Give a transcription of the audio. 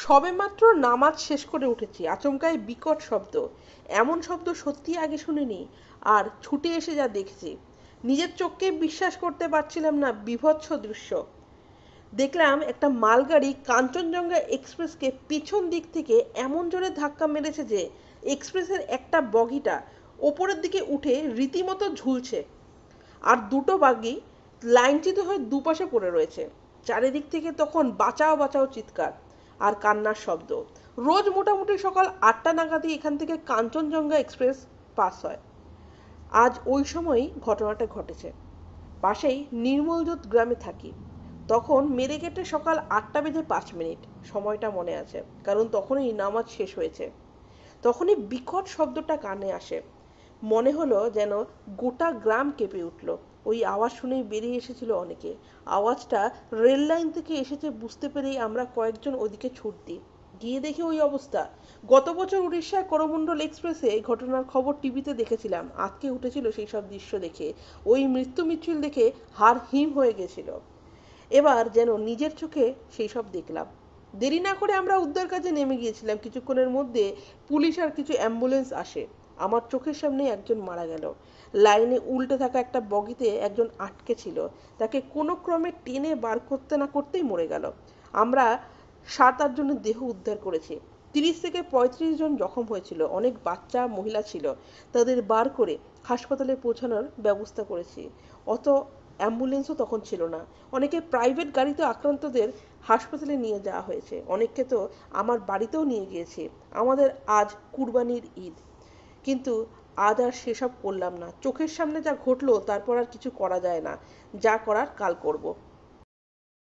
সবেমাত্র নামাজ শেষ করে উঠেছি, আচমকাই বিকট শব্দ। এমন শব্দ সত্যি আগে শুনিনি। আর ছুটে এসে যা দেখেছি, নিজের চোখকে বিশ্বাস করতে পারছিলাম না। বীভৎস দৃশ্য। দেখলাম একটা মালগাড়ি কাঞ্চনজঙ্ঘা এক্সপ্রেসকে পিছন দিক থেকে এমন জোরে ধাক্কা মেরেছে যে এক্সপ্রেসের একটা বগিটা ওপরের দিকে উঠে রীতিমতো ঝুলছে। আর দুটো বাগি লাইনচ্যুত হয়ে দুপাশে পড়ে রয়েছে। চারিদিক থেকে তখন বাঁচাও বাঁচাও চিৎকার আর কান্নার শব্দ। রোজ মোটামুটি সকাল 8টা নাগাদই এখান থেকে কাঞ্চনজঙ্ঘা এক্সপ্রেস পাস হয়। আজ ওই সময়ই ঘটনাটা ঘটেছে। পাশেই নির্মলজোত গ্রামে থাকি। তখন মেরেকেটে সকাল 8টা বেজে 5 মিনিট। সময়টা মনে আছে, কারণ তখনই নামাজ শেষ হয়েছে। তখনই বিকট শব্দটা কানে আসে। মনে হলো যেন গোটা গ্রাম কেঁপে উঠল। ওই আওয়াজ শুনেই বেরিয়ে এসেছিল অনেকে। আওয়াজটা রেল লাইন থেকে এসেছে বুঝতে পেরেই আমরা কয়েকজন ওদিকে ছুট দিই। গিয়ে দেখি ওই অবস্থা। গত বছর উড়িষ্যার করমণ্ডল এক্সপ্রেসে ঘটনার খবর টিভিতে দেখেছিলাম। আজকে উঠেছিল সেই সব দৃশ্য দেখে। ওই মৃত্যু মিছিল দেখে হাড় হিম হয়ে গেছিল। এবার যেন নিজের চোখে সেই সব দেখলাম। দেরি না করে আমরা উদ্ধার কাজে নেমে গিয়েছিলাম। কিছুক্ষণের মধ্যে পুলিশ আর কিছু অ্যাম্বুলেন্স আসে। আমার চোখের সামনে একজন মারা গেল। লাইনে উল্টে থাকা একটা বগিতে একজন আটকে ছিল। তাকে কোনো ক্রমে টেনে বার করতে না করতেই মরে গেল। আমরা 7-8 জনের দেহ উদ্ধার করেছি। 30 থেকে 35 জন জখম হয়েছিল। অনেক বাচ্চা মহিলা ছিল। তাদের বার করে হাসপাতালে পৌঁছানোর ব্যবস্থা করেছি। অত অ্যাম্বুলেন্সও তখন ছিল না। অনেকে প্রাইভেট গাড়িতে আক্রান্তদের হাসপাতালে নিয়ে যাওয়া হয়েছে। অনেককে তো আমার বাড়িতেও নিয়ে গিয়েছি। আমাদের আজ কুরবানির ঈদ। কিন্তু আজ আর সেসব করলাম না। চোখের সামনে যা ঘটলো তারপর আর কিছু করা যায় না। যা করার কাল করব।